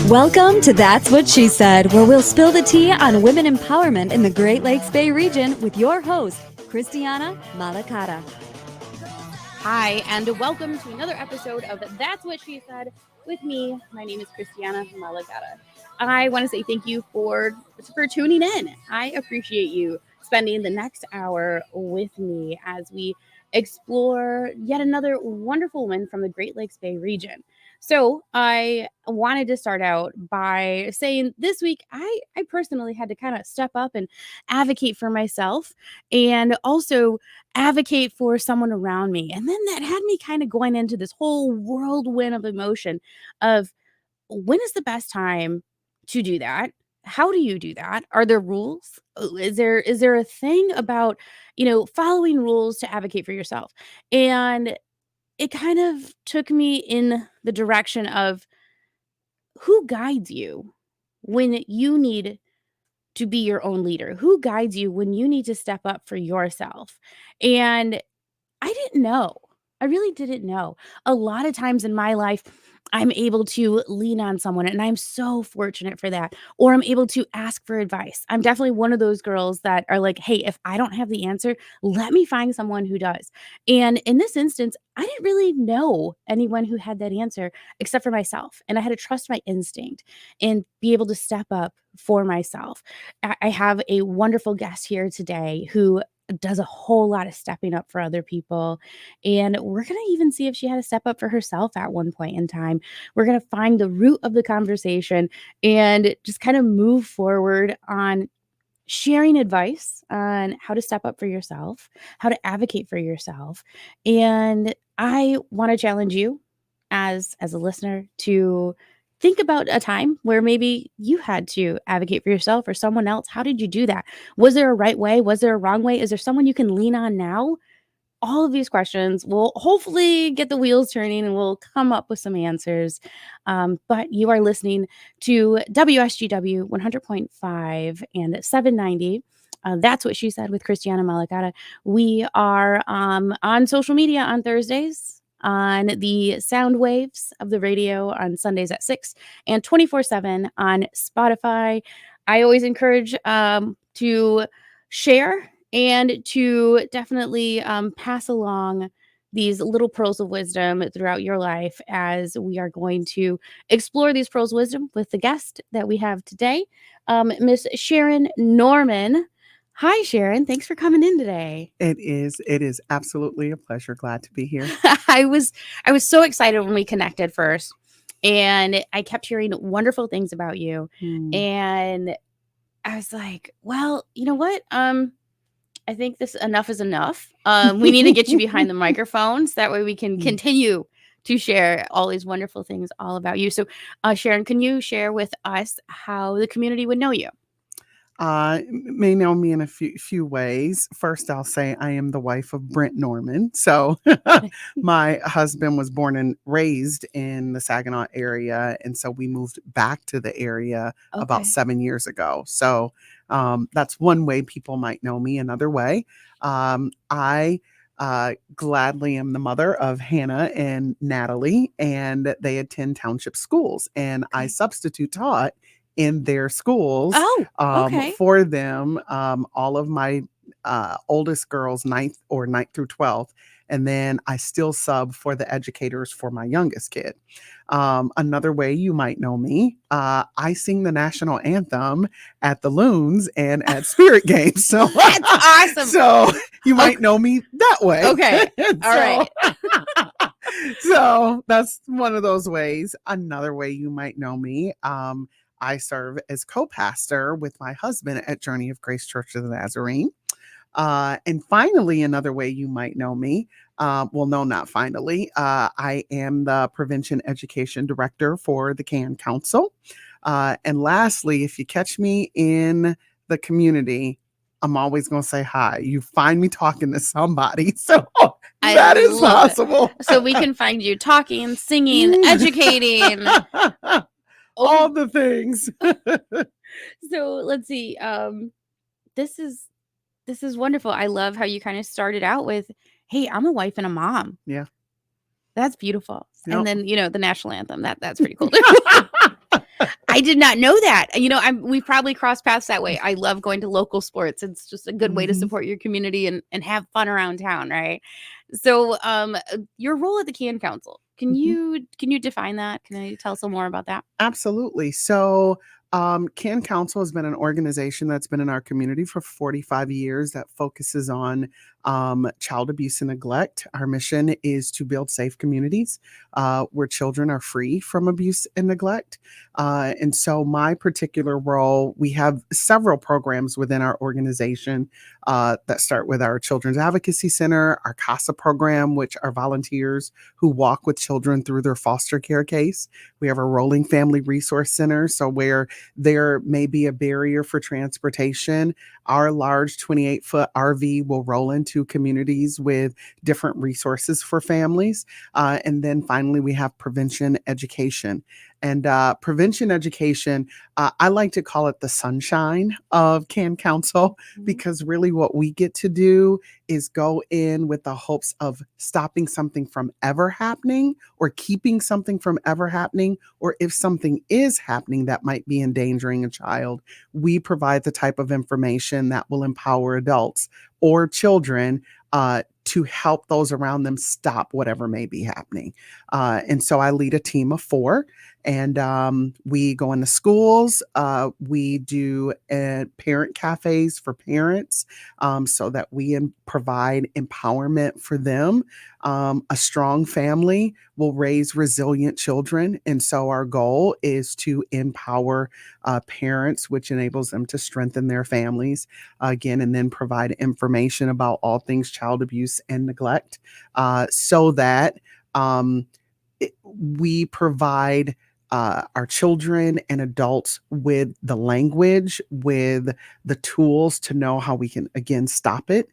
Welcome to That's What She Said, where we'll spill the tea on women empowerment in the Great Lakes Bay region with your host, Christiana Malacara. Hi, and welcome to another episode of That's What She Said with me. My name is Christiana Malacara. I want to say thank you for tuning in. I appreciate you spending the next hour with me as we explore yet another wonderful woman from the Great Lakes Bay region. So I wanted to start out by saying this week, I personally had to kind of step up and advocate for myself and also advocate for someone around me. And then that had me kind of going into this whole whirlwind of emotion of when is the best time to do that? How do you do that? Are there rules? Is there a thing about, following rules to advocate for yourself? And it kind of took me in the direction of who guides you when you need to be your own leader? Who guides you when you need to step up for yourself? And I didn't know. I really didn't know. A lot of times in my life, I'm able to lean on someone, and I'm so fortunate for that. Or I'm able to ask for advice. I'm definitely one of those girls that are like, hey, if I don't have the answer, let me find someone who does. And in this instance, I didn't really know anyone who had that answer except for myself. And I had to trust my instinct and be able to step up for myself. I have a wonderful guest here today who does a whole lot of stepping up for other people. And we're going to even see if she had to step up for herself at one point in time. We're going to find the root of the conversation and just kind of move forward on sharing advice on how to step up for yourself, how to advocate for yourself. And I want to challenge you as a listener to think about a time where maybe you had to advocate for yourself or someone else. How did you do that? Was there a right way? Was there a wrong way? Is there someone you can lean on now? All of these questions will hopefully get the wheels turning and we'll come up with some answers. But you are listening to WSGW 100.5 and 790. That's what she said with Christiana Malacara. We are on social media on Thursdays, on the sound waves of the radio on Sundays at 6, and 24/7 on Spotify. I always encourage to share and to definitely pass along these little pearls of wisdom throughout your life as we are going to explore these pearls of wisdom with the guest that we have today, Miss Sharon Norman. Hi, Sharon. Thanks for coming in today. It is absolutely a pleasure. Glad to be here. I was so excited when we connected first, and I kept hearing wonderful things about you, and I was like, well, you know what? I think this enough is enough. We need to get you behind the microphones. That way we can continue to share all these wonderful things all about you. So, Sharon, can you share with us how the community would know you? May know me in a few ways. First, I'll say I am the wife of Brent Norman. So my husband was born and raised in the Saginaw area. And so we moved back to the area about 7 years ago. So that's one way people might know me. Another way, I gladly am the mother of Hannah and Natalie, and they attend township schools. And I substitute taught in their schools for them, all of my oldest girls, ninth through 12th. And then I still sub for the educators for my youngest kid. Another way you might know me, I sing the national anthem at the Loons and at Spirit Games. So that's awesome. So you might know me that way. Okay. All right. So that's one of those ways. Another way you might know me, I serve as co-pastor with my husband at Journey of Grace Church of the Nazarene. And finally, another way you might know me, well, no, not finally, I am the Prevention Education Director for the CAN Council. And lastly, if you catch me in the community, I'm always going to say hi. You find me talking to somebody. So that is possible. So we can find you talking, singing, educating. All the things. So let's see. This is wonderful. I love how you kind of started out with, hey, I'm a wife and a mom. Yeah. That's beautiful. Yep. And then, the national anthem. That's pretty cool. I did not know that. We probably crossed paths that way. I love going to local sports. It's just a good way to Mhm. support your community and have fun around town, right? So, your role at the Can Council. Can Mhm. you define that? Can you tell us a little more about that? Absolutely. So, Can Council has been an organization that's been in our community for 45 years that focuses on child abuse and neglect. Our mission is to build safe communities where children are free from abuse and neglect. And so, my particular role, we have several programs within our organization that start with our Children's Advocacy Center, our CASA program, which are volunteers who walk with children through their foster care case. We have a rolling family resource center. So, where there may be a barrier for transportation, our large 28-foot RV will roll into communities with different resources for families. And then finally, we have prevention education. And prevention education, I like to call it the sunshine of Can Council, because really what we get to do is go in with the hopes of stopping something from ever happening or keeping something from ever happening, or if something is happening that might be endangering a child, we provide the type of information that will empower adults or children to help those around them stop whatever may be happening. And so I lead a team of 4, and we go into schools. We do parent cafes for parents so that we provide empowerment for them. A strong family will raise resilient children. And so our goal is to empower parents, which enables them to strengthen their families again, and then provide information about all things child abuse and neglect so that we provide our children and adults with the language, with the tools to know how we can, again, stop it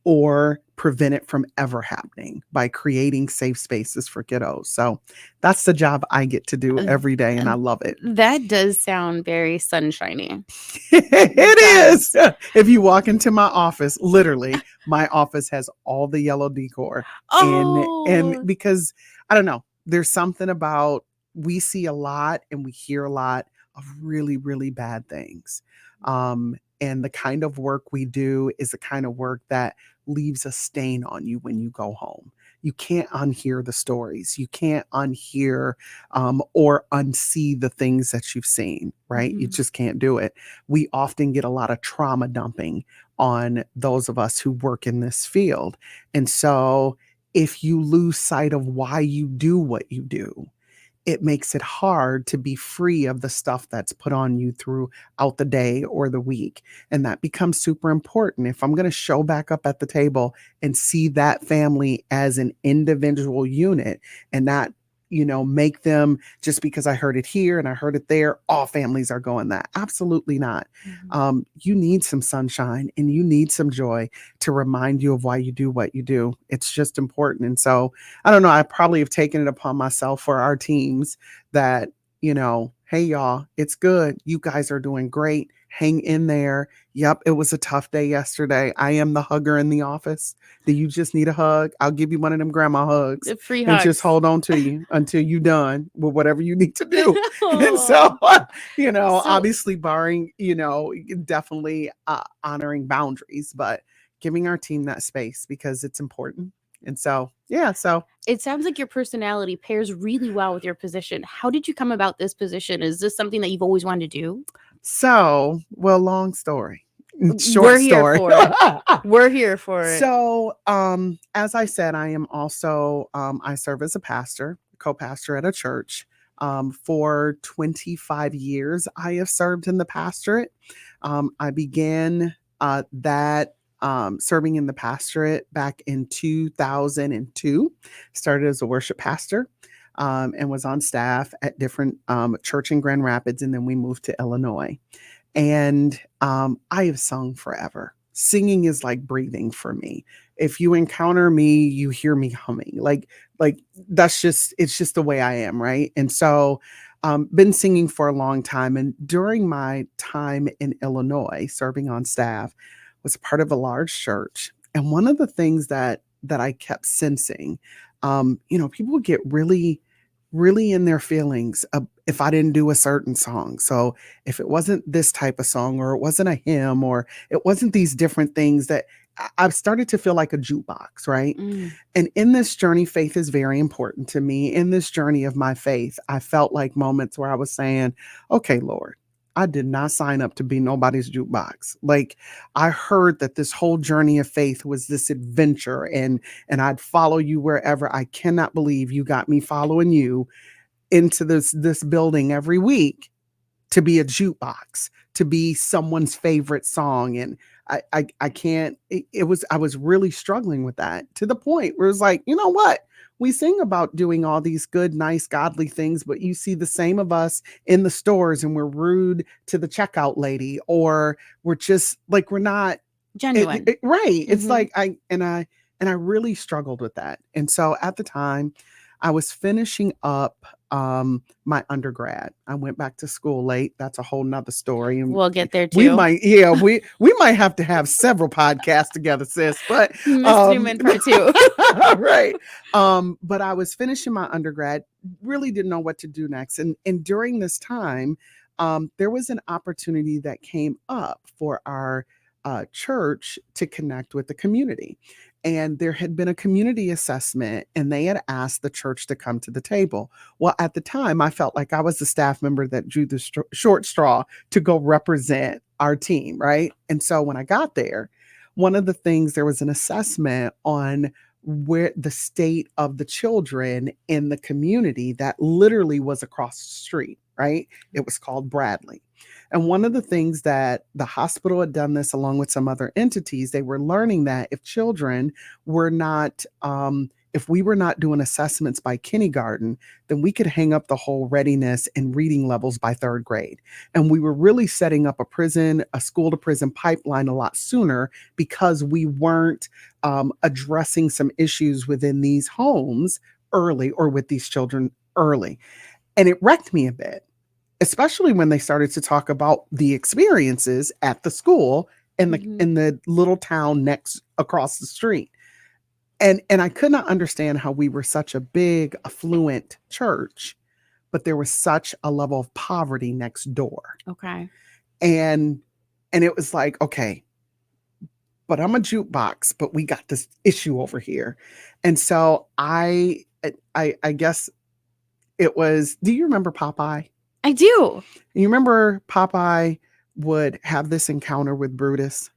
or prevent it from ever happening by creating safe spaces for kiddos. So that's the job I get to do every day, and I love it. That does sound very sunshiny. It is. If you walk into my office, literally, my office has all the yellow decor. And because I don't know, there's something about, we see a lot and we hear a lot of really, really bad things. And the kind of work we do is the kind of work that leaves a stain on you when you go home. You can't unhear the stories. You can't unhear or unsee the things that you've seen, right? You just can't do it. We often get a lot of trauma dumping on those of us who work in this field. And so if you lose sight of why you do what you do, it makes it hard to be free of the stuff that's put on you throughout the day or the week. And that becomes super important. If I'm going to show back up at the table and see that family as an individual unit and not, make them just because I heard it here and I heard it there, all families are going that. Absolutely not. You need some sunshine and you need some joy to remind you of why you do what you do. It's just important. And so I don't know, I probably have taken it upon myself for our teams that, hey, y'all, it's good. You guys are doing great. Hang in there. Yep, it was a tough day yesterday. I am the hugger in the office. Do you just need a hug? I'll give you one of them grandma hugs. Free and hugs. just hold on to you until you're done with whatever you need to do. And so, obviously barring, definitely honoring boundaries, but giving our team that space because it's important. And so, it sounds like your personality pairs really well with your position. How did you come about this position? Is this something that you've always wanted to do? So, well, long story. We're here for it. We're here for it. So, as I said, I am also, I serve as a pastor, co-pastor at a church. For 25 years, I have served in the pastorate. I began that serving in the pastorate back in 2002, started as a worship pastor. And was on staff at different church in Grand Rapids, and then we moved to Illinois. And I have sung forever. Singing is like breathing for me. If you encounter me, you hear me humming. Like it's just the way I am, right? And so been singing for a long time. And during my time in Illinois, serving on staff, was part of a large church. And one of the things that I kept sensing People would get really, really in their feelings if I didn't do a certain song. So if it wasn't this type of song, or it wasn't a hymn, or it wasn't these different things, that I've started to feel like a jukebox, right? Mm. And in this journey, faith is very important to me. In this journey of my faith, I felt like moments where I was saying, okay, Lord, I did not sign up to be nobody's jukebox. Like, I heard that this whole journey of faith was this adventure, and I'd follow you wherever. I cannot believe you got me following you into this building every week to be a jukebox, to be someone's favorite song. And I can't, I was really struggling with that, to the point where it's like, you know what? We sing about doing all these good, nice, godly things, but you see the same of us in the stores, and we're rude to the checkout lady, or we're just like, we're not Genuine. right. It's Mhm. like I really struggled with that. And so at the time, I was finishing up my undergrad. I went back to school late. That's a whole nother story. And We'll get there we too. might, yeah, we might have to have several podcasts together, sis. But Miss Newman part 2. right. But I was finishing my undergrad, really didn't know what to do next. And during this time, there was an opportunity that came up for our church to connect with the community. And there had been a community assessment, and they had asked the church to come to the table. Well, at the time, I felt like I was the staff member that drew the short straw to go represent our team, right? And so when I got there, one of the things, there was an assessment on where the state of the children in the community that literally was across the street, right? It was called Bradley. And one of the things that the hospital had done this along with some other entities, they were learning that if children were not, if we were not doing assessments by kindergarten, then we could hang up the whole readiness and reading levels by third grade. And we were really setting up a school to prison pipeline a lot sooner, because we weren't addressing some issues within these homes early, or with these children early. And it wrecked me a bit, especially when they started to talk about the experiences at the school in the little town next across the street. And I could not understand how we were such a big, affluent church, but there was such a level of poverty next door. Okay. And it was like, okay, but I'm a jukebox, but we got this issue over here. And so I guess it was, do you remember Popeye? I do. You remember Popeye would have this encounter with Brutus,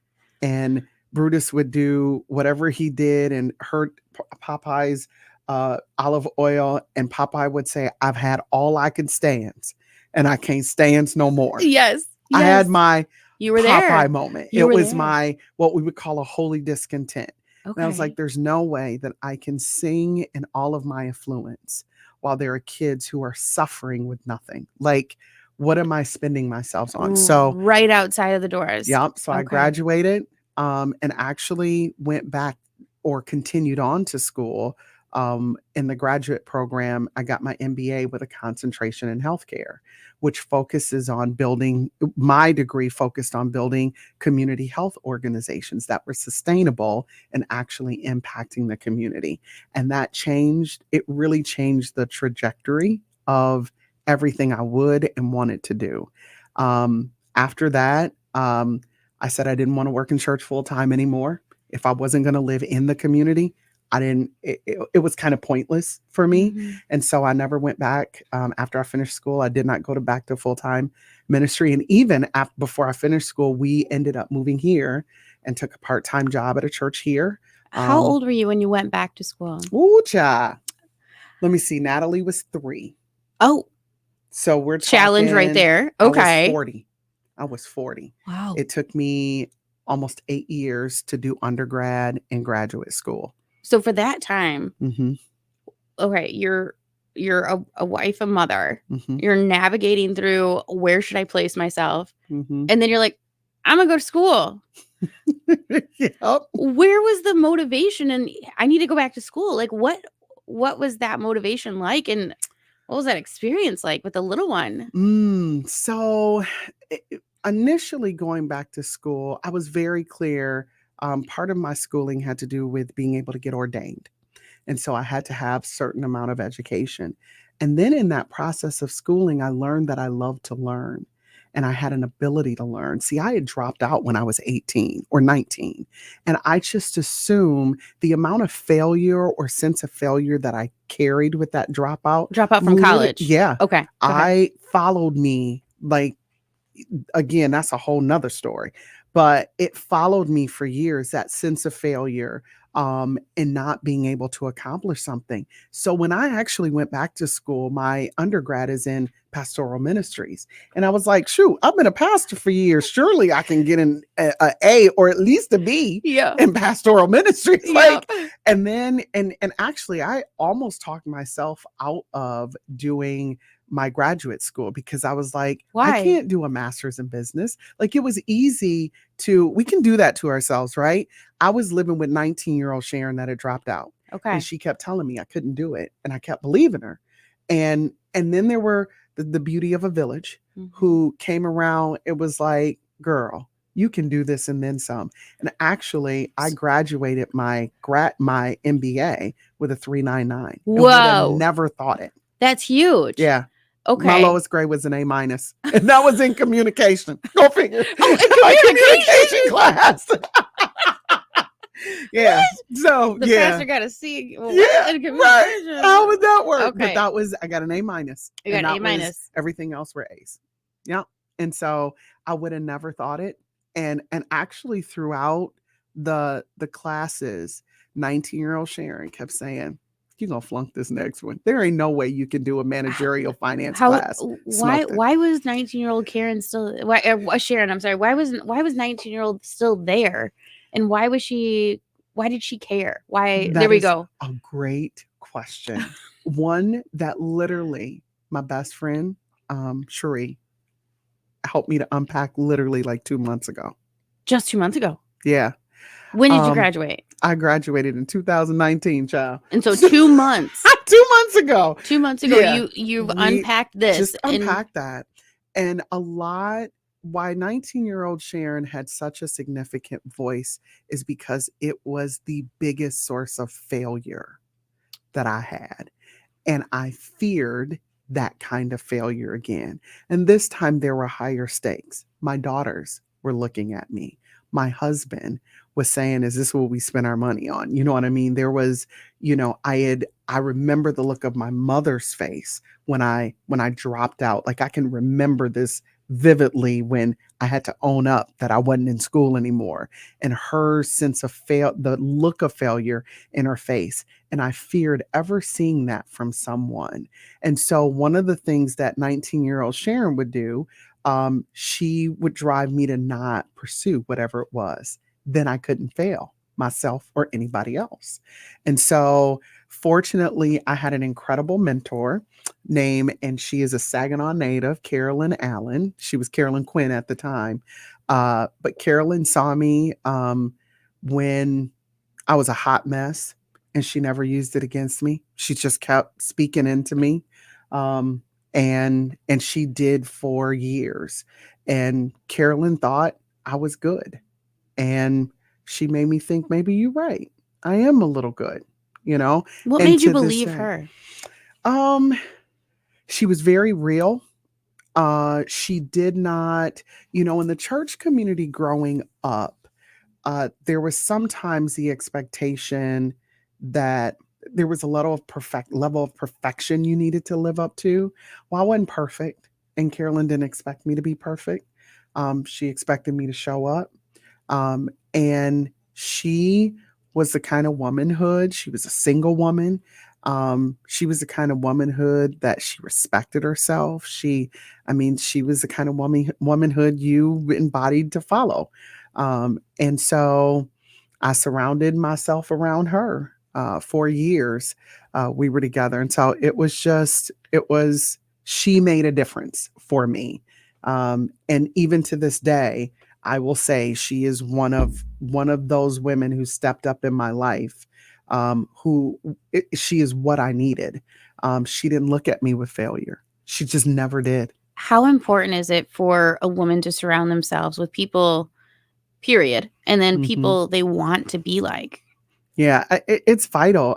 and Brutus would do whatever he did and hurt Popeye's olive oil, and Popeye would say, "I've had all I can stand, and I can't stand no more." Yes. I had my You were Popeye there. moment. You It were was there. my, what we would call a holy discontent. And I was Okay. like, there's no way that I can sing in all of my affluence while there are kids who are suffering with nothing. Like, what am I spending myself on? So, right outside of the doors. yep. So I Okay. graduated and actually went back, or continued on to school. In the graduate program, I got my MBA with a concentration in healthcare, which focuses on building, my degree focused on building community health organizations that were sustainable and actually impacting the community. And that changed, it really changed the trajectory of everything I would and wanted to do. After that, I said I didn't want to work in church full time anymore. If I wasn't going to live in the community, it was kind of pointless for me. Mhm. And so I never went back. After I finished school, I did not go back to full-time ministry. And even before I finished school, we ended up moving here and took a part-time job at a church here. How old were you when you went back to school? Ooh, child. Let me see. Natalie was 3. Oh, So we're challenge right talking, there. I was Okay. 40. I was 40. Wow. It took me almost 8 years to do undergrad and graduate school. So for that time, Mhm, okay, you're a wife, a mother. mhm, You're navigating through, where should I place myself? mhm. And then you're like, I'm gonna go to school. Yep. Where was the motivation? And I need to go back to school. Like, what was that motivation like? And what was that experience like with the little one? So initially going back to school, I was very clear. Part of my schooling had to do with being able to get ordained. And so I had to have certain amount of education. And then in that process of schooling, I learned that I love to learn and I had an ability to learn. See, I had dropped out when I was 18 or 19. And I just assume the amount of failure or sense of failure that I carried with that dropout. Drop out from college. Yeah. Okay. Go ahead. I followed me like, again, that's a whole nother story, but it followed me for years, that sense of failure, and not being able to accomplish something. So when I actually went back to school, my undergrad is in pastoral ministries. And I was like, shoot, I've been a pastor for years. Surely I can get an A or at least a B Yeah. in pastoral ministries. Yeah. And then, and actually I almost talked myself out of doing my graduate school because I was like, Why? I can't do a master's in business. Like it was easy we can do that to ourselves, right? I was living with 19-year-old Sharon that had dropped out. Okay. And she kept telling me I couldn't do it. And I kept believing her. And then there were the beauty of a village who came around. It was like, girl, you can do this and then some. And actually, I graduated my MBA with a 3.99. Whoa. And would have never thought it. That's huge. Yeah. Okay. My lowest grade was an A-, and that was in communication. Go figure. Oh, in My communication class. Yeah. What? So The pastor got a C. Well, yeah. in communication. Right. How would that work? Okay. But I got an A-. You got and an that A-. was- everything else were A's. Yeah. And so I would have never thought it. And actually throughout the classes, 19-year-old Sharon kept saying, you're going to flunk this next one. There ain't no way you can do a managerial finance class. Why was 19-year-old Karen still Sharon, I'm sorry. Why was 19-year-old still there? And why did she care? Why? That There we is go. A great question. One that literally my best friend, Cherie, helped me to unpack literally like 2 months ago. Just 2 months ago. Yeah. When did you graduate? I graduated in 2019, child. And so 2 months. 2 months ago. 2 months ago, Yeah. you've unpacked this. Just unpack that. And a lot why 19-year-old Sharon had such a significant voice is because it was the biggest source of failure that I had. And I feared that kind of failure again. And this time there were higher stakes. My daughters were looking at me. My husband was saying, is this what we spend our money on? You know what I mean? There was, I remember the look of my mother's face when I dropped out. Like I can remember this vividly when I had to own up that I wasn't in school anymore, and her sense of the look of failure in her face. And I feared ever seeing that from someone. And so one of the things that 19-year-old Sharon would do, she would drive me to not pursue whatever it was. Then I couldn't fail myself or anybody else. And so fortunately, I had an incredible mentor and she is a Saginaw native, Carolyn Allen. She was Carolyn Quinn at the time. But Carolyn saw me when I was a hot mess, and she never used it against me. She just kept speaking into me. And she did for years. And Carolyn thought I was good. And she made me think, maybe you're right. I am a little good, What made you believe her? She was very real. She did not, in the church community growing up, there was sometimes the expectation that there was a level of perfection you needed to live up to. Well, I wasn't perfect, and Carolyn didn't expect me to be perfect. She expected me to show up. And she was the kind of womanhood. She was a single woman. She was the kind of womanhood that she respected herself. She was the kind of womanhood you embodied to follow. And so I surrounded myself around her. 4 years we were together. And so she made a difference for me. And even to this day, I will say she is one of those women who stepped up in my life, she is what I needed. She didn't look at me with failure. She just never did. How important is it for a woman to surround themselves with people, period, and then people they want to be like? Yeah, it's vital.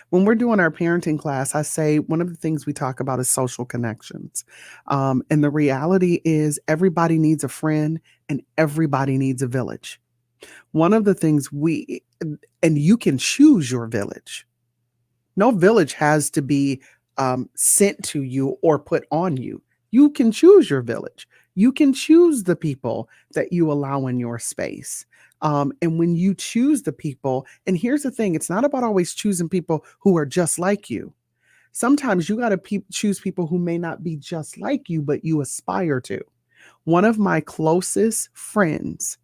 When we're doing our parenting class, I say one of the things we talk about is social connections, and the reality is everybody needs a friend and everybody needs a village. One of the things and you can choose your village. No village has to be sent to you or put on you. You can choose your village. You can choose the people that you allow in your space. And when you choose the people, and here's the thing, it's not about always choosing people who are just like you. Sometimes you got to choose people who may not be just like you, but you aspire to. One of my closest friends,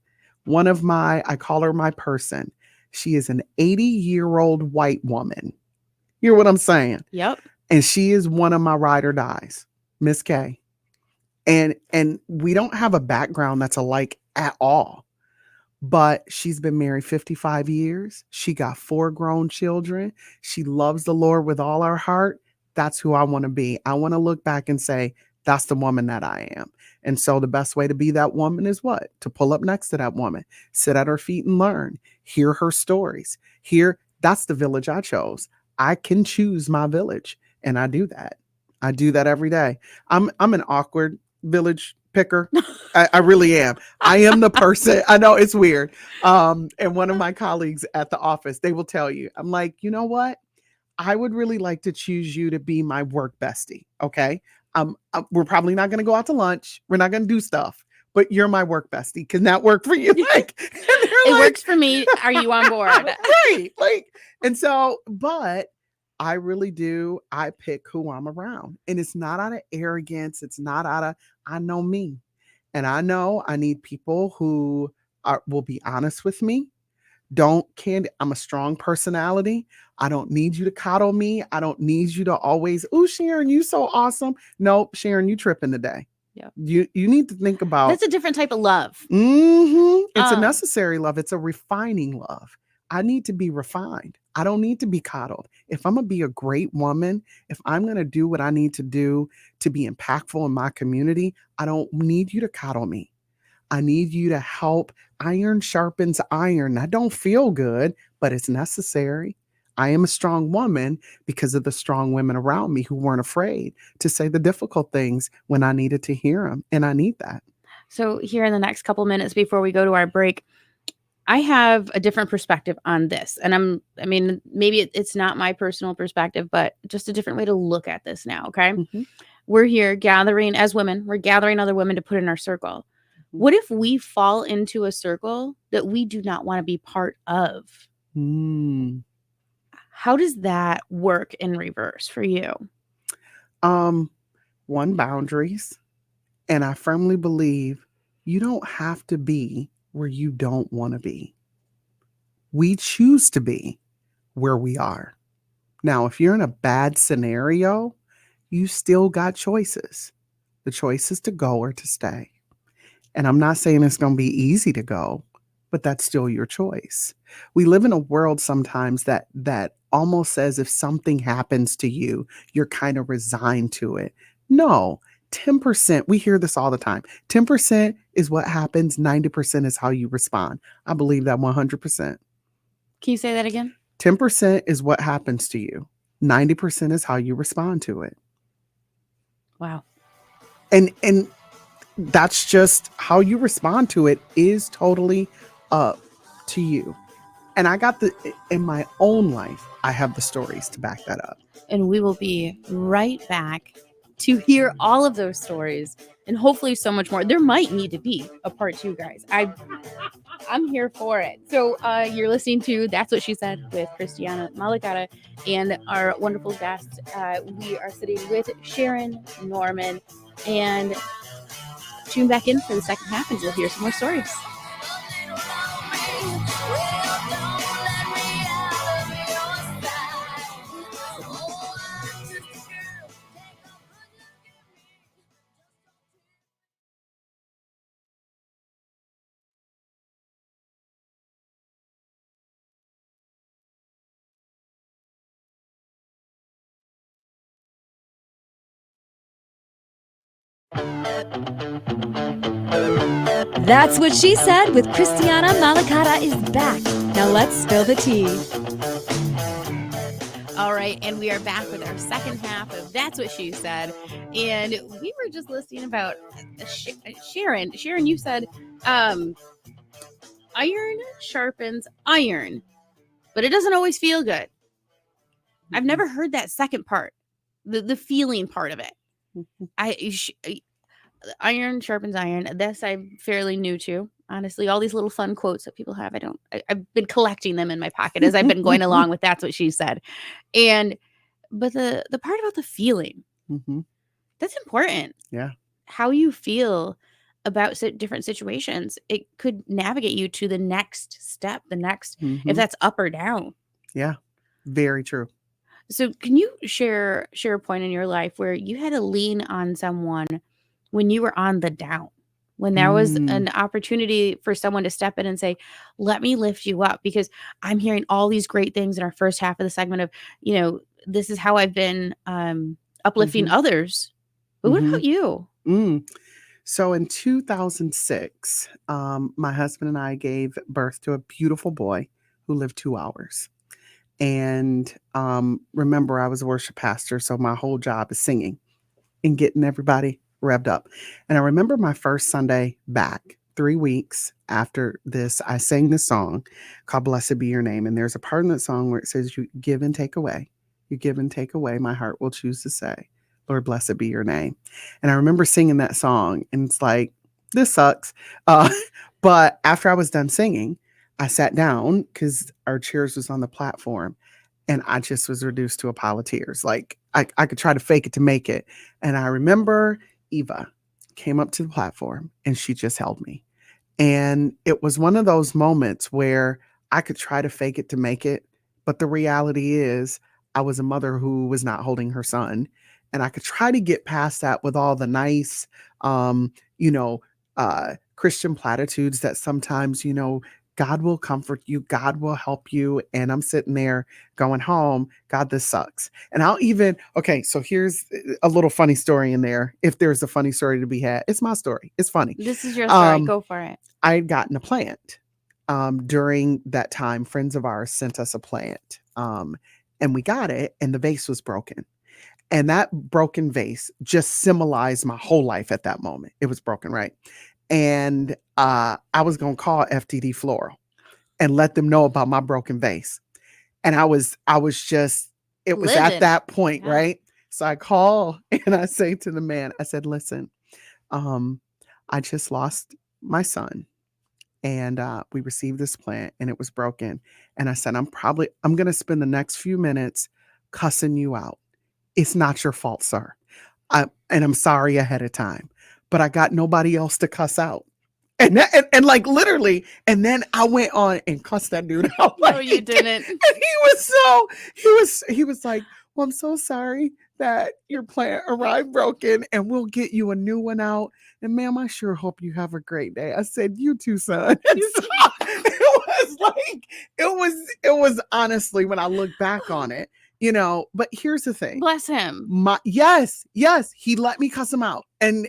I call her my person. She is an 80-year-old white woman. Hear what I'm saying? Yep. And she is one of my ride or dies, Miss K. And we don't have a background that's alike at all. But she's been married 55 years. She got 4 grown children. She loves the Lord with all her heart. That's who I want to be. I want to look back and say, that's the woman that I am. And so the best way to be that woman is what? To pull up next to that woman, sit at her feet and learn, hear her stories. That's the village I chose. I can choose my village, and I do that. I do that every day. I'm an awkward village picker. I really am. I am the person. I know it's weird. And one of my colleagues at the office, they will tell you, I'm like, you know what? I would really like to choose you to be my work bestie. Okay. We're probably not going to go out to lunch. We're not going to do stuff, but you're my work bestie. Can that work for you? It works for me. Are you on board? Right. And so, but I really do. I pick who I'm around, and it's not out of arrogance. It's not I know me, and I know I need people who will be honest with me. I'm a strong personality. I don't need you to coddle me. I don't need you to always, Sharon, you so awesome. No, Sharon, you tripping today. Yeah. You need to think about. That's a different type of love. It's a necessary love. It's a refining love. I need to be refined. I don't need to be coddled. If I'm going to be a great woman, if I'm going to do what I need to do to be impactful in my community, I don't need you to coddle me. I need you to help. Iron sharpens iron. That don't feel good, but it's necessary. I am a strong woman because of the strong women around me who weren't afraid to say the difficult things when I needed to hear them. And I need that. So here in the next couple minutes before we go to our break, I have a different perspective on this. And maybe it's not my personal perspective, but just a different way to look at this now. Okay. Mm-hmm. We're here gathering as women. We're gathering other women to put in our circle. What if we fall into a circle that we do not want to be part of? How does that work in reverse for you? One, boundaries. And I firmly believe you don't have to be where you don't want to be. We choose to be where we are. Now, if you're in a bad scenario, you still got choices. The choice is to go or to stay. And I'm not saying it's going to be easy to go, but that's still your choice. We live in a world sometimes that almost says if something happens to you, you're kind of resigned to it. No, 10%, we hear this all the time. 10% is what happens. 90% is how you respond. I believe that 100%. Can you say that again? 10% is what happens to you. 90% is how you respond to it. Wow. And that's just how you respond to it is totally up to you. And in my own life, I have the stories to back that up. And we will be right back to hear all of those stories and hopefully so much more. There might need to be a part 2, guys. I'm here for it. So you're listening to That's What She Said with Christiana Malacara and our wonderful guest. We are sitting with Sharon Norman, and tune back in for the second half and you'll hear some more stories. That's What She Said with Christiana Malacara is back. Now let's spill the tea. All right, and we are back with our second half of That's What She Said. And we were just listening about Sharon. Sharon, you said iron sharpens iron, but it doesn't always feel good. I've never heard that second part, the feeling part of it. Iron sharpens iron. This I'm fairly new to. Honestly, all these little fun quotes that people have, I've been collecting them in my pocket as I've been going along with That's What She Said. But the part about the feeling, that's important. Yeah. How you feel about different situations, it could navigate you to the next step, if that's up or down. Yeah, very true. So can you share a point in your life where you had to lean on someone when you were on the down, when there was an opportunity for someone to step in and say, let me lift you up? Because I'm hearing all these great things in our first half of the segment of, this is how I've been uplifting others. But what about you? So in 2006, my husband and I gave birth to a beautiful boy who lived 2 hours. And remember, I was a worship pastor, so my whole job is singing and getting everybody revved up. And I remember my first Sunday back, 3 weeks after this, I sang this song called Blessed Be Your Name. And there's a part in that song where it says, you give and take away. You give and take away. My heart will choose to say, Lord, blessed be your name. And I remember singing that song, and it's like, this sucks. But after I was done singing, I sat down because our chairs was on the platform, and I just was reduced to a pile of tears. Like I could try to fake it to make it. And I remember Eva came up to the platform and she just held me. And it was one of those moments where I could try to fake it to make it. But the reality is I was a mother who was not holding her son. And I could try to get past that with all the nice, Christian platitudes that sometimes, God will comfort you. God will help you. And I'm sitting there going home, God, this sucks. And so here's a little funny story in there. If there's a funny story to be had, it's my story. It's funny. This is your story. Go for it. I had gotten a plant during that time. Friends of ours sent us a plant and we got it, and the vase was broken. And that broken vase just symbolized my whole life at that moment. It was broken, right? And I was going to call FTD Floral and let them know about my broken vase. And it was at that point, yeah. Right? So I call and I say to the man, I said, listen, I just lost my son, and we received this plant and it was broken. And I said, I'm going to spend the next few minutes cussing you out. It's not your fault, sir. And I'm sorry ahead of time, but I got nobody else to cuss out. And like literally, and then I went on and cussed that dude out. No, you didn't. And he was like, well, I'm so sorry that your plant arrived broken, and we'll get you a new one out. And ma'am, I sure hope you have a great day. I said, you too, son. It was honestly, when I look back on it, but here's the thing. Bless him. Yes, he let me cuss him out. And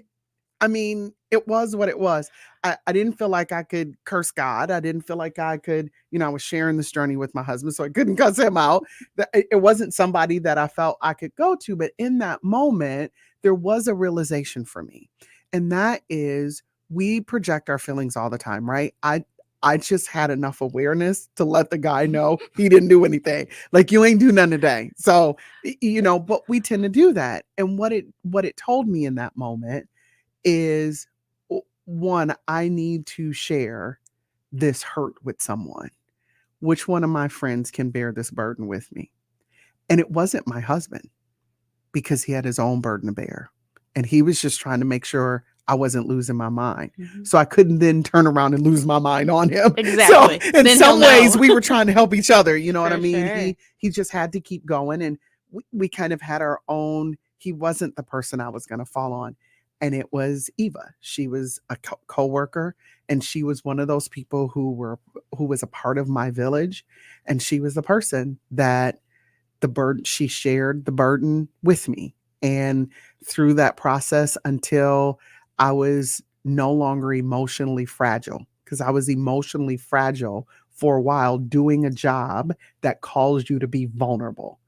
I mean, it was what it was. I didn't feel like I could curse God. I didn't feel like I could, I was sharing this journey with my husband, so I couldn't cuss him out. It wasn't somebody that I felt I could go to. But in that moment, there was a realization for me. And that is, we project our feelings all the time, right? I just had enough awareness to let the guy know he didn't do anything. Like, you ain't do nothing today. So, but we tend to do that. And what it told me in that moment is, one, I need to share this hurt with someone. Which one of my friends can bear this burden with me? And it wasn't my husband, because he had his own burden to bear. And he was just trying to make sure I wasn't losing my mind. Mm-hmm. So I couldn't then turn around and lose my mind on him. Exactly. So in then some ways we were trying to help each other. You know what I mean? Sure. He just had to keep going. And we kind of had our own, he wasn't the person I was going to fall on. And it was Eva. She was a co-worker, and she was one of those people who was a part of my village. And she was the person that she shared the burden with me. And through that process, until I was no longer emotionally fragile, because I was emotionally fragile for a while doing a job that calls you to be vulnerable.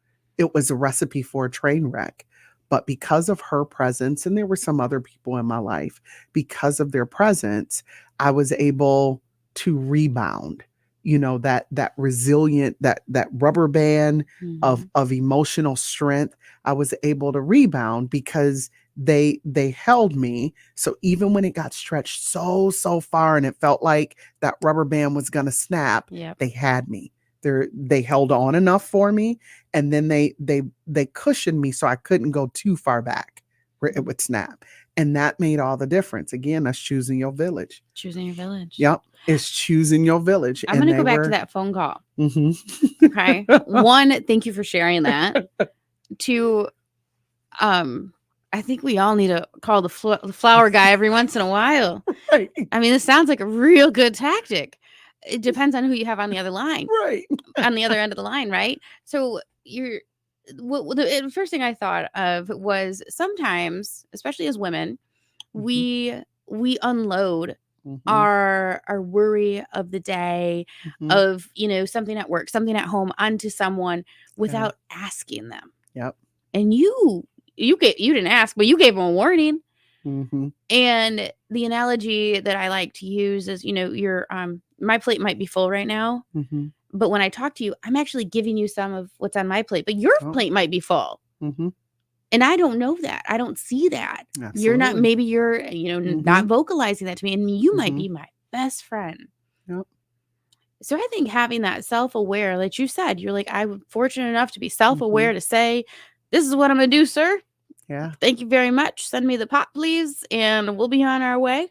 it was a recipe for a train wreck. But because of her presence, and there were some other people in my life, because of their presence, I was able to rebound. That resilient, that rubber band of emotional strength. I was able to rebound because they held me. So even when it got stretched so far and it felt like that rubber band was gonna snap, Yep. they had me. They held on enough for me, and then they cushioned me so I couldn't go too far back where it would snap. And that made all the difference. Again, that's choosing your village. Choosing your village. Yep. It's choosing your village. I'm going to go back to that phone call. Mm-hmm. Okay. One, thank you for sharing that. Two, I think we all need to call the flower guy every once in a while. Right. I mean, this sounds like a real good tactic. It depends on who you have on the other line. Right. On the other end of the line, right? So the first thing I thought of was sometimes, especially as women, we unload our worry of the day, of something at work, something at home, onto someone without asking them. Yep. And you didn't ask, but you gave them a warning. Mm-hmm. And the analogy that I like to use is, your my plate might be full right now, but when I talk to you, I'm actually giving you some of what's on my plate, but your plate might be full. And I don't know that. I don't see that. Absolutely. You're not, maybe you're, not vocalizing that to me, and you might be my best friend. Yep. So I think having that self-aware, like you said, you're like, I'm fortunate enough to be self-aware to say, this is what I'm going to do, sir. Yeah. Thank you very much. Send me the pot, please, and we'll be on our way.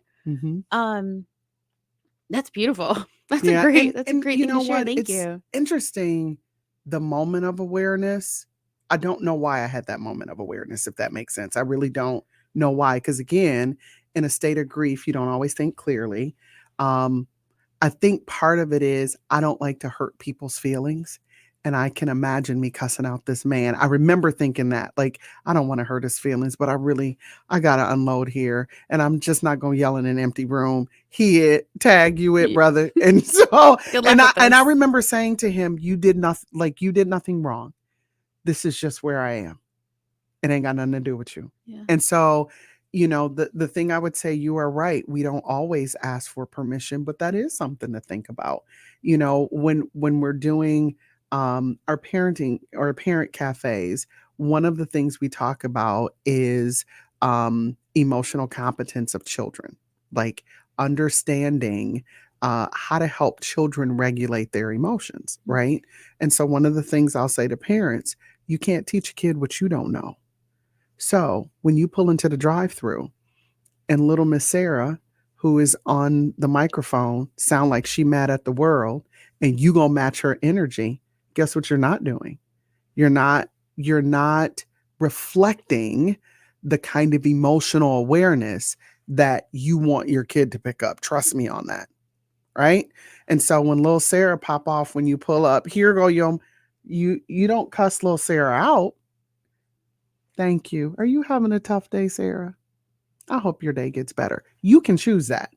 That's beautiful. That's a great thing to share. Thank you. Interesting, the moment of awareness. I don't know why I had that moment of awareness, if that makes sense. I really don't know why. Because again, in a state of grief, you don't always think clearly. I think part of it is I don't like to hurt people's feelings. And I can imagine me cussing out this man. I remember thinking that, like, I don't want to hurt his feelings, but I got to unload here. And I'm just not going to yell in an empty room. Tag you it, brother. And so, and I remember saying to him, you did nothing wrong. This is just where I am. It ain't got nothing to do with you. Yeah. And so, the thing I would say, you are right. We don't always ask for permission, but that is something to think about. When we're doing our parenting or parent cafes, one of the things we talk about is emotional competence of children, like understanding how to help children regulate their emotions, right? And so one of the things I'll say to parents, you can't teach a kid what you don't know. So when you pull into the drive-thru and little Miss Sarah, who is on the microphone, sound like she mad at the world, and you gonna match her energy, guess what you're not doing? You're not reflecting the kind of emotional awareness that you want your kid to pick up. Trust me on that. Right? And so when little Sarah pop off, when you pull up, here go you don't cuss little Sarah out. Thank you. Are you having a tough day, Sarah? I hope your day gets better. You can choose that.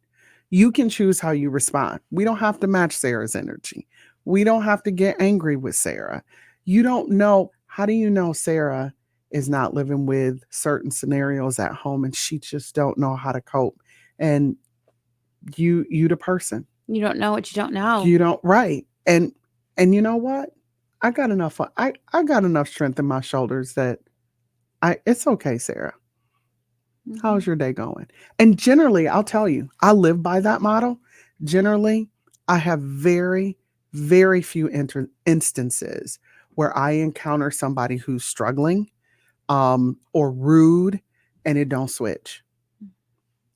You can choose how you respond. We don't have to match Sarah's energy. We don't have to get angry with Sarah. You don't know. How do you know Sarah is not living with certain scenarios at home and she just don't know how to cope? And you the person. You don't know what you don't know. You don't, right. And you know what? I got enough strength in my shoulders that it's okay, Sarah. How's your day going? And generally, I'll tell you, I live by that model. Generally, I have very, very few instances where I encounter somebody who's struggling or rude, and it don't switch.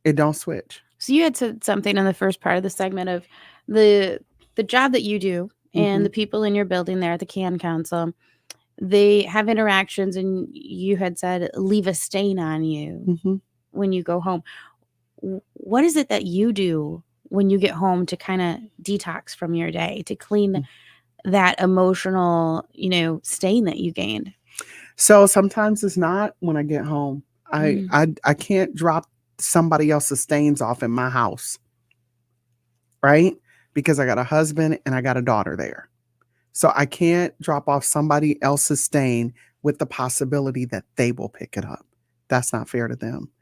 It don't switch. So you had said something in the first part of the segment of the job that you do and the people in your building there at the CAN Council. They have interactions, and you had said leave a stain on you when you go home. What is it that you do when you get home to kind of detox from your day, to clean that emotional, stain that you gained? So sometimes it's not when I get home. I can't drop somebody else's stains off in my house, right? Because I got a husband and I got a daughter there. So I can't drop off somebody else's stain with the possibility that they will pick it up. That's not fair to them.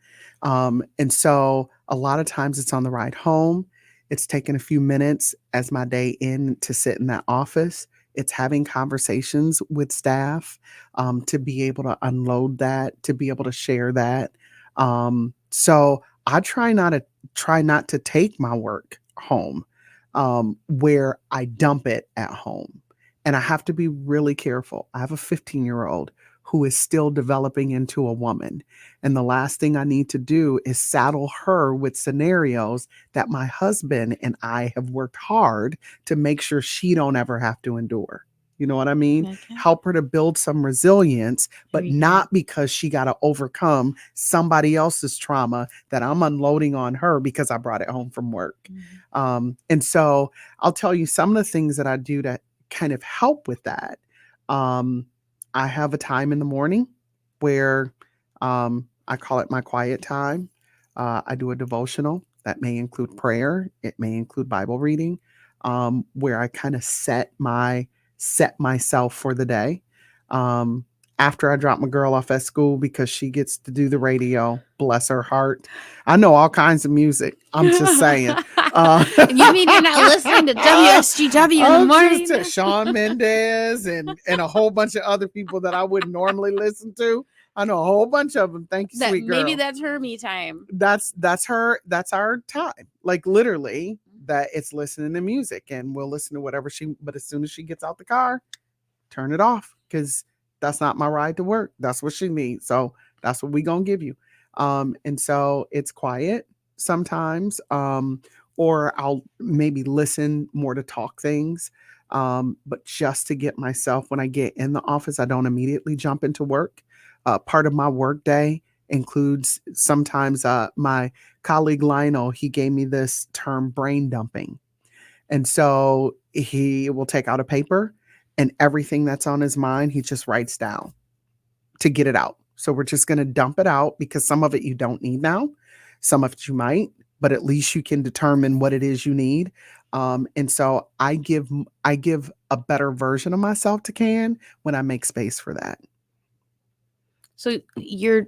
And so a lot of times it's on the ride home. It's taking a few minutes as my day in to sit in that office. It's having conversations with staff to be able to unload that, to be able to share that. So I try not to take my work home where I dump it at home. And I have to be really careful. I have a 15-year-old who is still developing into a woman. And the last thing I need to do is saddle her with scenarios that my husband and I have worked hard to make sure she don't ever have to endure. You know what I mean? Okay. Help her to build some resilience, but There you go. not because she got to overcome somebody else's trauma that I'm unloading on her because I brought it home from work. And so I'll tell you some of the things that I do to kind of help with that. I have a time in the morning where I call it my quiet time. I do a devotional that may include prayer. It may include Bible reading, where I kind of set myself for the day. After I drop my girl off at school because she gets to do the radio, bless her heart. I know all kinds of music. I'm just saying. You mean you're not listening to WSGW in the morning? Just Shawn Mendes and a whole bunch of other people that I wouldn't normally listen to. I know a whole bunch of them. Thank you, That sweet girl. maybe that's her me time. That's her. That's our time. Like literally, that it's listening to music, and we'll listen to whatever But as soon as she gets out the car, turn it off because that's not my ride to work. That's what she needs. So that's what we gonna give you. And so it's quiet sometimes. Or I'll maybe listen more to talk things. But just to get myself, when I get in the office, I don't immediately jump into work. Part of my work day includes sometimes my colleague Lionel, he gave me this term brain dumping. And so he will take out a paper and everything that's on his mind, he just writes down to get it out. So we're just going to dump it out because some of it you don't need now. Some of it you might, but at least you can determine what it is you need. And so I give a better version of myself to Can when I make space for that. So your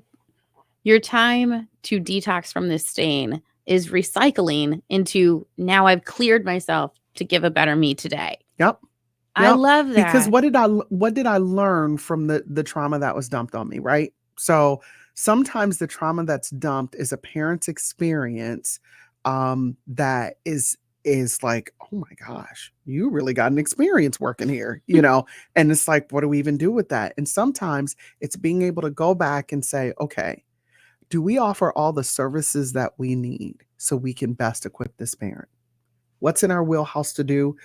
time to detox from this stain is recycling into now I've cleared myself to give a better me today. Yep. I love that. Because what did I learn from the trauma that was dumped on me, right? So sometimes the trauma that's dumped is a parent's experience that is like, oh my gosh, you really got an experience working here, and it's like, what do we even do with that? And sometimes it's being able to go back and say, okay, do we offer all the services that we need so we can best equip this parent? What's in our wheelhouse to do?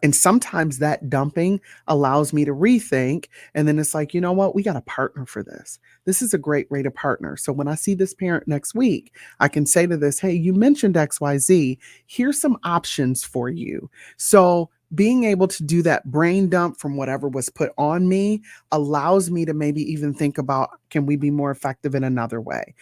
And sometimes that dumping allows me to rethink. And then it's like, you know what? We got a partner for this. This is a great way to partner. So when I see this parent next week, I can say to this, hey, you mentioned XYZ. Here's some options for you. So being able to do that brain dump from whatever was put on me allows me to maybe even think about, can we be more effective in another way?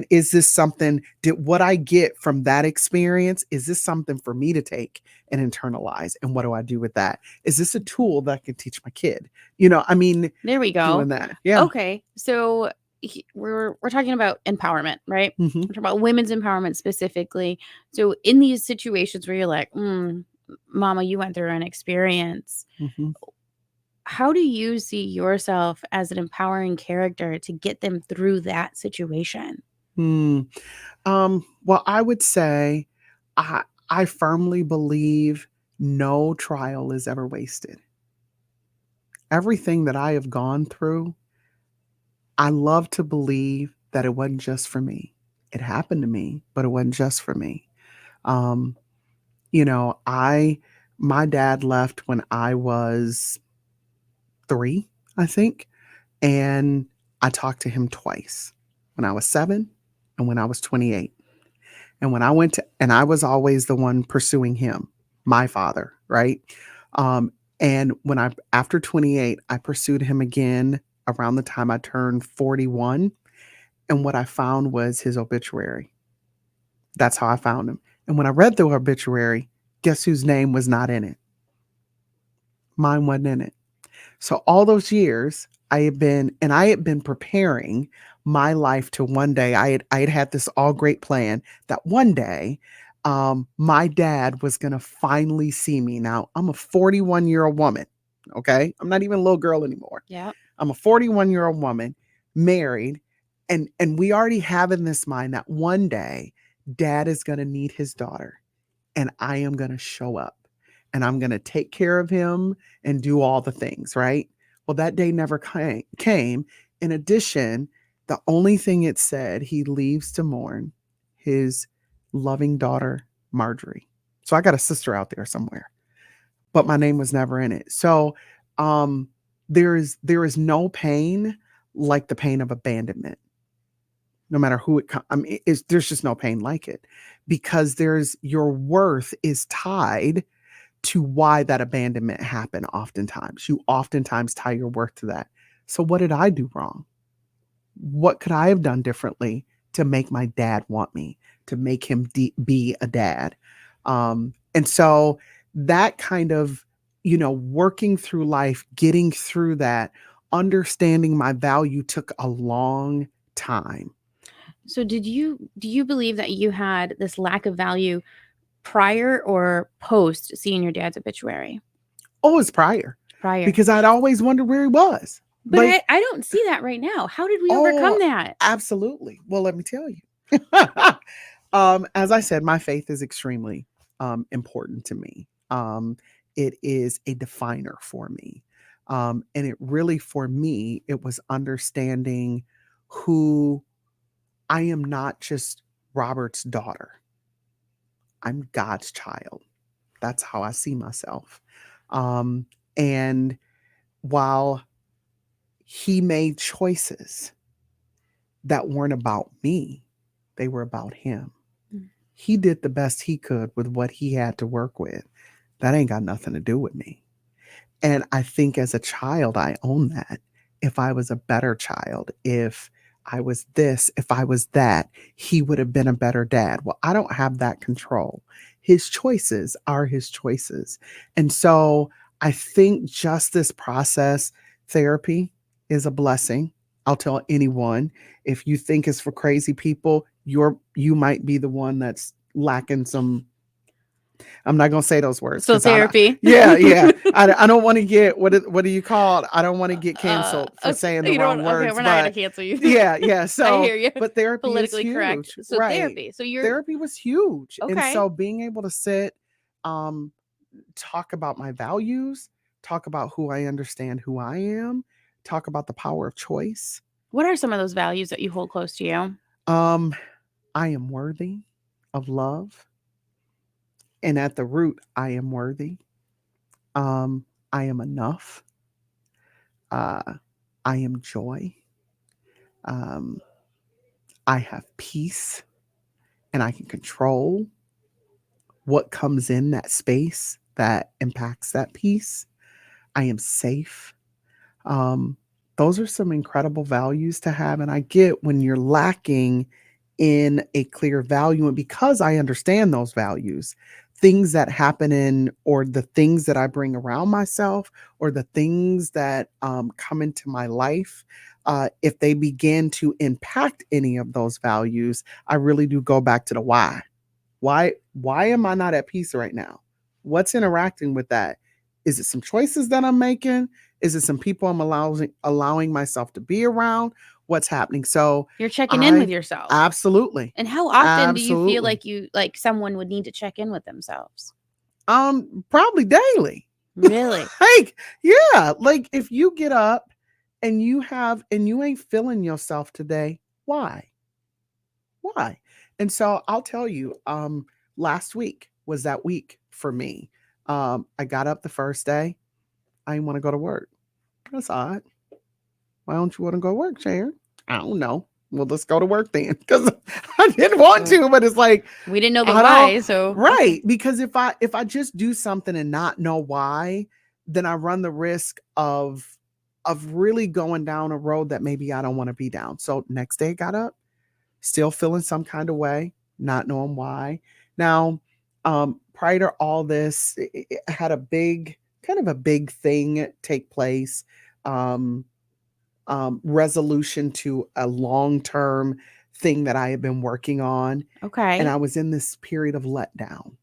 Is this something, what I get from that experience, is this something for me to take and internalize? And what do I do with that? Is this a tool that I can teach my kid? There we go. Doing that. Yeah. Okay. So we're talking about empowerment, right? Mm-hmm. We're talking about women's empowerment specifically. So in these situations where you're like, Mama, you went through an experience. Mm-hmm. How do you see yourself as an empowering character to get them through that situation? Well, I would say I firmly believe no trial is ever wasted. Everything that I have gone through, I love to believe that it wasn't just for me. It happened to me, but it wasn't just for me. My dad left when I was 3, I think. And I talked to him twice, when I was 7 and when I was 28. And when I and I was always the one pursuing him, my father, right? And after 28, I pursued him again around the time I turned 41. And what I found was his obituary. That's how I found him. And when I read the obituary, guess whose name was not in it? Mine wasn't in it. So all those years, I had been preparing my life to one day. I had this all great plan that one day, my dad was gonna finally see me. Now I'm a 41-year-old woman. Okay, I'm not even a little girl anymore. Yeah. I'm a 41-year-old woman, married, and we already have in this mind that one day, dad is gonna need his daughter, and I am going to show up and I'm going to take care of him and do all the things, right? Well, that day never came. In addition, the only thing it said, he leaves to mourn his loving daughter, Marjorie. So I got a sister out there somewhere, but my name was never in it. So um, there is no pain like the pain of abandonment, no matter who it comes. I mean, there's just no pain like it, because there's your worth is tied to why that abandonment happened. Oftentimes you oftentimes tie your worth to that. So what did I do wrong? What could I have done differently to make my dad want me, to make him be a dad? And so that kind of, working through life, getting through that, understanding my value took a long time. So do you believe that you had this lack of value prior or post seeing your dad's obituary? Oh, it's prior, Prior. because I'd always wondered where he was. But Like, I don't see that right now. How did we overcome oh, that? absolutely. Well, let me tell you. As I said, my faith is extremely important to me. It is a definer for me. And it really, for me, it was understanding who I am, not just Robert's daughter. I'm God's child. That's how I see myself. And while he made choices that weren't about me, they were about him. Mm. He did the best he could with what he had to work with. That ain't got nothing to do with me. And I think as a child, I own that. If I was a better child, if I was this, if I was that, he would have been a better dad. Well, I don't have that control. His choices are his choices. And so I think just this process, therapy, is a blessing. I'll tell anyone, if you think it's for crazy people, you might be the one that's lacking some. I'm not gonna say those words So because I don't. therapy. Yeah, yeah. I don't want to get what do you call it? I don't want to get canceled for Okay, saying the you know wrong what? Okay, words. we're not gonna But cancel you. yeah. I So, hear you. but therapy is Politically correct. huge, So right? therapy. So you're Therapy was huge, and okay. so being able to sit, um, talk about my values, talk about who I understand, who I am, talk about the power of choice. What are some of those values that you hold close to you? Um, I am worthy of love, and at the root, I am worthy. I am enough. Uh, I am joy. Um, I have peace, and I can control what comes in that space that impacts that peace. I am safe. Um, those are some incredible values to have. And I get when you're lacking in a clear value, and because I understand those values, things that happen in, or the things that I bring around myself, or the things that come into my life, if they begin to impact any of those values, I really do go back to the why. Why am I not at peace right now? What's interacting with that? Is it some choices that I'm making? Is it some people I'm allowing myself to be around? What's happening? So You're checking in with I yourself. absolutely, And how often do you feel absolutely, like someone would need to check in with themselves? probably daily. Really? Like, yeah, like if you get up and you ain't feeling yourself today, why? Why? And so I'll tell you, last week was that week for me. I got up the first day. I didn't want to go to work. That's odd. Why don't you want to go to work, Sharon? I don't know. Well, let's go to work then, because I didn't want to, but it's like We didn't know the I don't. why, so Right, because if I just do something and not know why, then I run the risk of really going down a road that maybe I don't want to be down. So next day I got up, still feeling some kind of way, not knowing why. Now, prior to all this, it had a big kind of a big thing take place. Um, resolution to a long-term thing that I had been working on, and Okay. I was in this period of letdown.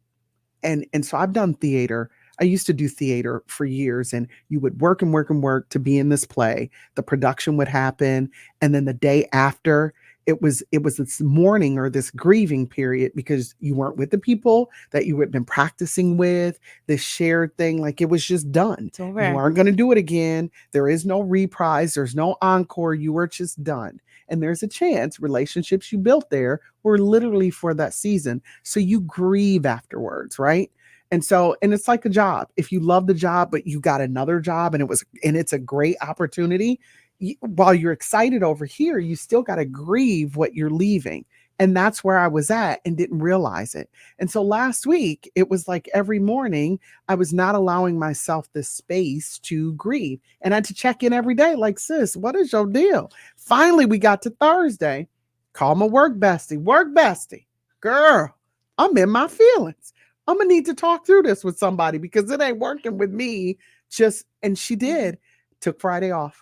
And so I've done theater. I used to do theater for years, and you would work and work and work to be in this play. The production would happen, and then the day after, it was this mourning or this grieving period because you weren't with the people that you had been practicing with, this shared thing, like it was just done. It's You over. aren't going to do it again. There is no reprise, there's no encore. You were just done. And there's a chance relationships you built there were literally for that season. So you grieve afterwards, right? And it's like a job. If you love the job, but you got another job and it's a great opportunity, while you're excited over here, you still got to grieve what you're leaving. And that's where I was at and didn't realize it. And so last week, it was like every morning, I was not allowing myself the space to grieve. And I had to check in every day, like, sis, what is your deal? Finally, we got to Thursday. Call my work bestie. Girl, I'm in my feelings. I'm gonna need to talk through this with somebody because it ain't working with me. And she did. Took Friday off.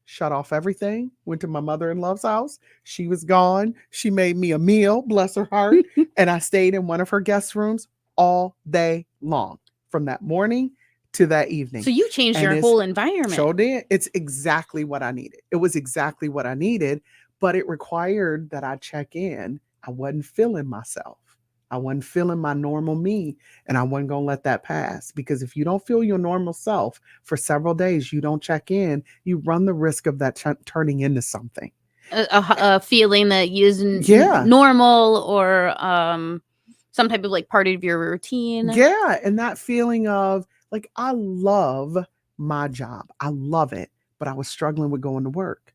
Shut off everything. Went to my mother-in-law's house. She was gone. She made me a meal, bless her heart. And I stayed in one of her guest rooms all day long, from that morning to that evening. So you changed And your it's whole environment. sure did. It's exactly what I needed. It was exactly what I needed, but it required that I check in. I wasn't feeling myself. I wasn't feeling my normal me, and I wasn't going to let that pass, because if you don't feel your normal self for several days, you don't check in, you run the risk of that turning into something. A feeling that isn't Yeah. normal, or some type of like part of your routine. Yeah. And that feeling of like, I love my job. I love it, but I was struggling with going to work.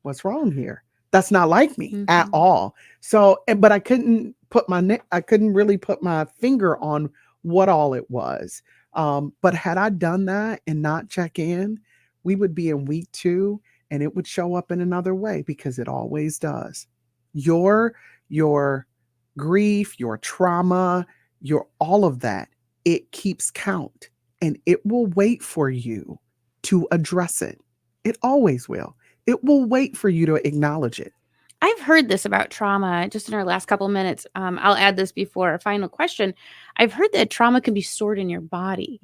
What's wrong here? That's not like me at all. So, but I couldn't really put my finger on what all it was. But had I done that and not check in, we would be in week 2 and it would show up in another way, because it always does. Your grief, your trauma, your all of that, it keeps count, and it will wait for you to address it. It always will. It will wait for you to acknowledge it. I've heard this about trauma just in our last couple minutes. I'll add this before our final question. I've heard that trauma can be stored in your body,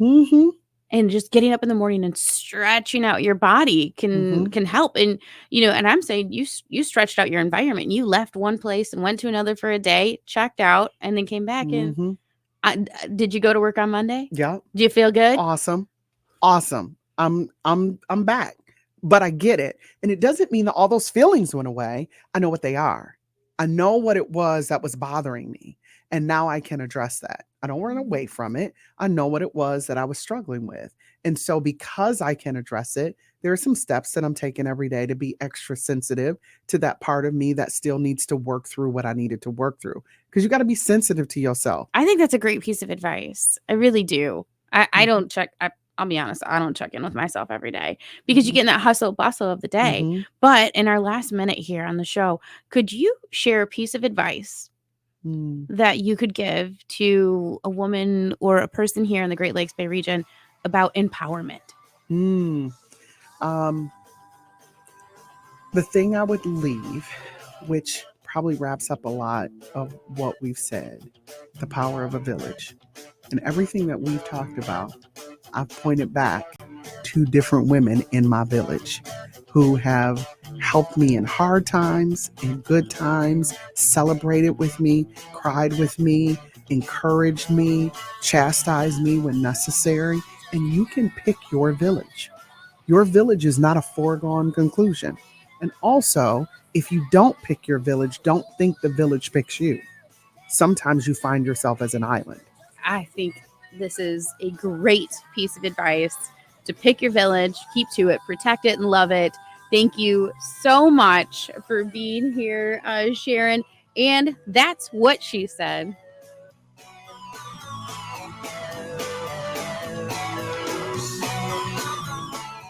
and just getting up in the morning and stretching out your body can help. And and I'm saying you stretched out your environment. You left one place and went to another for a day, checked out, and then came back. And did you go to work on Monday? Yeah. Do you feel good? Awesome. I'm back. But I get it. And it doesn't mean that all those feelings went away. I know what they are. I know what it was that was bothering me. And now I can address that. I don't run away from it. I know what it was that I was struggling with. And so because I can address it, there are some steps that I'm taking every day to be extra sensitive to that part of me that still needs to work through what I needed to work through. Because you got to be sensitive to yourself. I think that's a great piece of advice. I really do. I don't check. I'll be honest, I don't check in with myself every day, because you get in that hustle bustle of the day. But in our last minute here on the show, could you share a piece of advice that you could give to a woman or a person here in the Great Lakes Bay region about empowerment? The thing I would leave, which probably wraps up a lot of what we've said, the power of a village. And everything that we've talked about, I've pointed back to different women in my village who have helped me in hard times, in good times, celebrated with me, cried with me, encouraged me, chastised me when necessary. And you can pick your village. Your village is not a foregone conclusion. And also, if you don't pick your village, don't think the village picks you. Sometimes you find yourself as an island. I think this is a great piece of advice: to pick your village, keep to it, protect it, and love it. Thank you so much for being here, Sharon. And that's what she said.